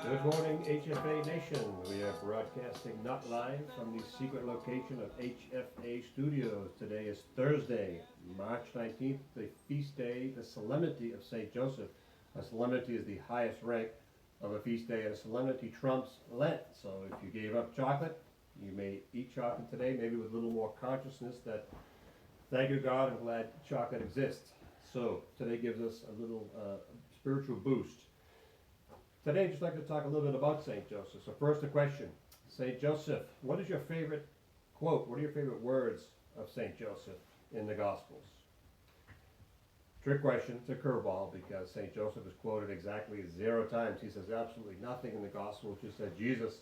Good morning, HFA Nation. We are broadcasting not live from the secret location of HFA Studios. Today is Thursday, March 19th, the feast day, the Solemnity of St. Joseph. A solemnity is the highest rank of a feast day, and a solemnity trumps Lent. So if you gave up chocolate, you may eat chocolate today, maybe with a little more consciousness that, thank you God, I'm glad chocolate exists. So today gives us a little spiritual boost. Today, I'd just like to talk a little bit about St. Joseph. So first, a question. St. Joseph, what is your favorite quote? What are your favorite words of St. Joseph in the Gospels? Trick question. It's a curveball because St. Joseph is quoted exactly 0 times. He says absolutely nothing in the Gospel, just that Jesus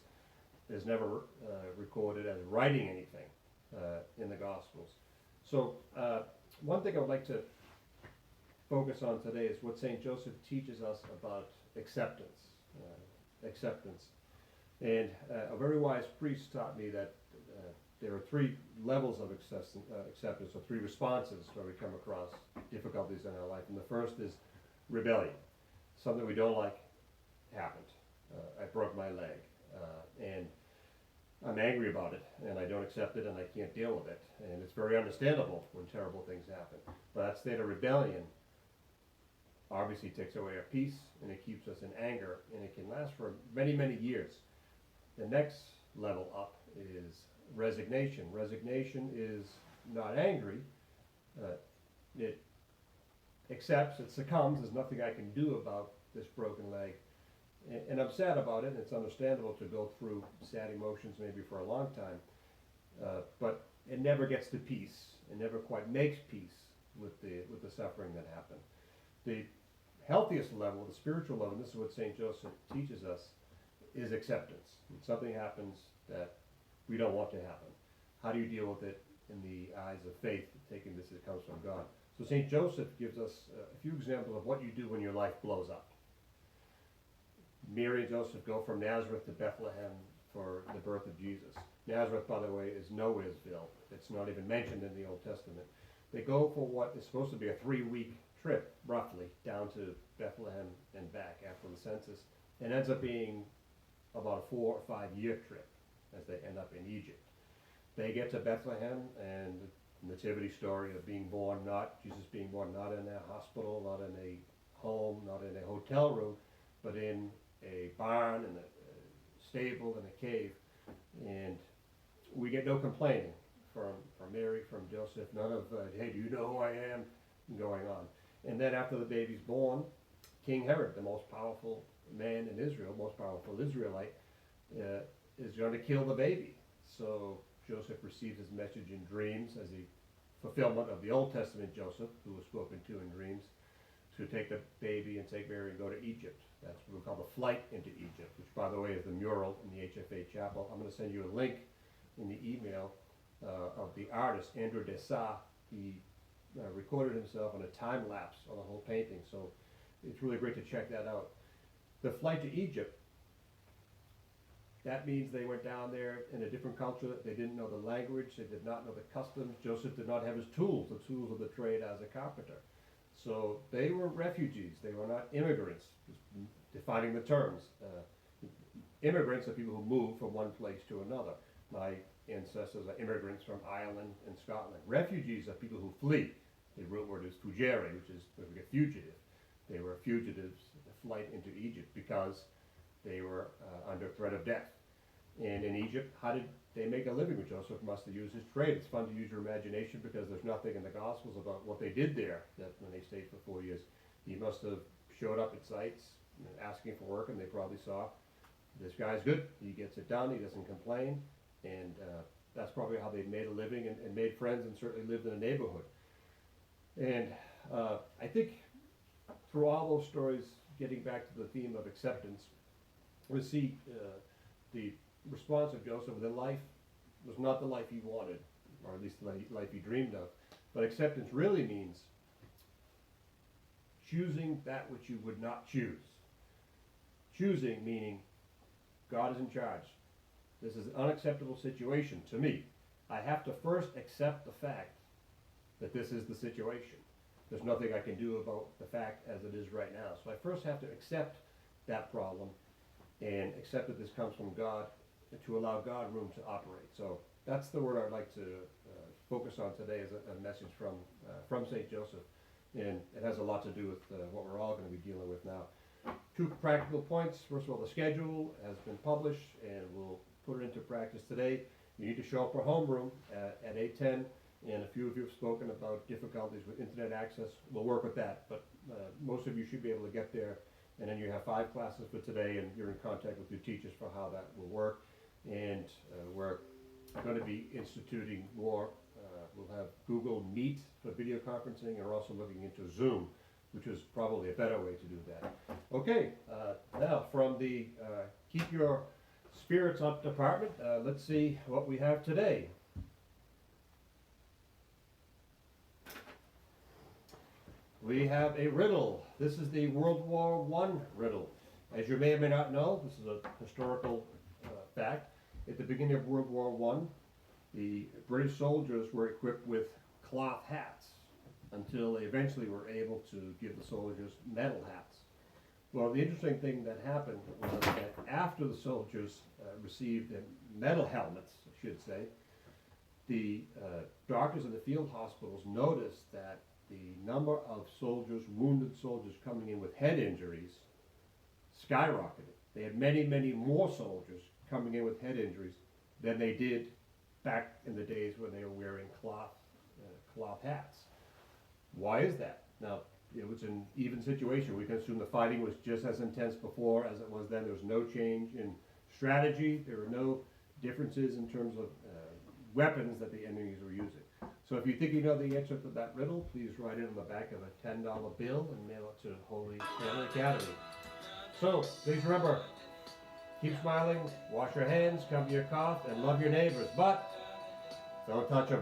is never recorded as writing anything in the Gospels. So one thing I would like to focus on today is what St. Joseph teaches us about acceptance. And a very wise priest taught me that there are 3 levels of acceptance, or 3 responses when we come across difficulties in our life. And the first is rebellion. Something we don't like happened. I broke my leg, and I'm angry about it, and I don't accept it, and I can't deal with it. And it's very understandable when terrible things happen. But that state of rebellion obviously takes away our peace, and it keeps us in anger, and it can last for many, many years. The next level up is resignation. Resignation is not angry. It accepts, it succumbs, there's nothing I can do about this broken leg. And I'm sad about it, and it's understandable to go through sad emotions maybe for a long time, but it never gets to peace. It never quite makes peace with the suffering that happened. The healthiest level, the spiritual level, and this is what St. Joseph teaches us, is acceptance. When something happens that we don't want to happen, how do you deal with it in the eyes of faith, taking this as it comes from God? So St. Joseph gives us a few examples of what you do when your life blows up. Mary and Joseph go from Nazareth to Bethlehem for the birth of Jesus. Nazareth, by the way, is Nowheresville. It's not even mentioned in the Old Testament. They go for what is supposed to be a 3-week trip, roughly, down to Bethlehem and back after the census, and ends up being about a 4 or 5 year trip as they end up in Egypt. They get to Bethlehem, and the nativity story of being born, Jesus being born not in a hospital, not in a home, not in a hotel room, but in a barn, in a stable, in a cave. And we get no complaining from Mary, from Joseph, none of, hey, do you know who I am, going on. And then after the baby's born, King Herod, the most powerful man in Israel, most powerful Israelite, is going to kill the baby. So Joseph receives his message in dreams as a fulfillment of the Old Testament Joseph, who was spoken to in dreams, to take the baby and take Mary and go to Egypt. That's what we call the flight into Egypt, which, by the way, is the mural in the HFA chapel. I'm going to send you a link in the email of the artist, Andrew Dessau. He recorded himself on a time lapse on the whole painting, so it's really great to check that out. The flight to Egypt, that means they went down there in a different culture. They didn't know the language, they did not know the customs. Joseph did not have his tools, the tools of the trade as a carpenter. So they were refugees, they were not immigrants, just defining the terms. Immigrants are people who move from one place to another. My ancestors are immigrants from Ireland and Scotland. Refugees are people who flee. The root word is fugere, which is a fugitive. They were fugitives, the flight into Egypt, because they were under threat of death. And in Egypt, how did they make a living? Joseph must have used his trade. It's fun to use your imagination because there's nothing in the Gospels about what they did there that when they stayed for 4 years. He must have showed up at sites asking for work, and they probably saw, this guy's good, he gets it done, he doesn't complain, and that's probably how they made a living and made friends and certainly lived in a neighborhood. And I think through all those stories, getting back to the theme of acceptance, we see the response of Joseph. The life was not the life he wanted, or at least the life he dreamed of. But acceptance really means choosing that which you would not choose. Choosing meaning God is in charge. This is an unacceptable situation to me. I have to first accept the fact that this is the situation. There's nothing I can do about the fact as it is right now. So I first have to accept that problem and accept that this comes from God, and to allow God room to operate. So that's the word I'd like to focus on today as a message from St. Joseph. And it has a lot to do with what we're all going to be dealing with now. 2 practical points. First of all, the schedule has been published, and we'll put it into practice today. You need to show up for homeroom at 8:10, and a few of you have spoken about difficulties with internet access. We'll work with that, but most of you should be able to get there. And then you have 5 classes for today, and you're in contact with your teachers for how that will work. And we're going to be instituting more. We'll have Google Meet for video conferencing, and we're also looking into Zoom, which is probably a better way to do that. Okay, now from the Keep Your Spirits Up department, let's see what we have today. We have a riddle. This is the World War I riddle. As you may or may not know, this is a historical fact. At the beginning of World War I, the British soldiers were equipped with cloth hats until they eventually were able to give the soldiers metal hats. Well, the interesting thing that happened was that after the soldiers received metal helmets, I should say, the doctors in the field hospitals noticed that the number of soldiers, wounded soldiers coming in with head injuries skyrocketed. They had many, many more soldiers coming in with head injuries than they did back in the days when they were wearing cloth hats. Why is that? Now, it was an even situation. We can assume the fighting was just as intense before as it was then. There was no change in strategy. There were no differences in terms of weapons that the enemies were using. So if you think you know the answer to that riddle, please write it on the back of a $10 bill and mail it to Holy Family Academy. So please remember, keep smiling, wash your hands, cover your cough, and love your neighbors, but don't touch them.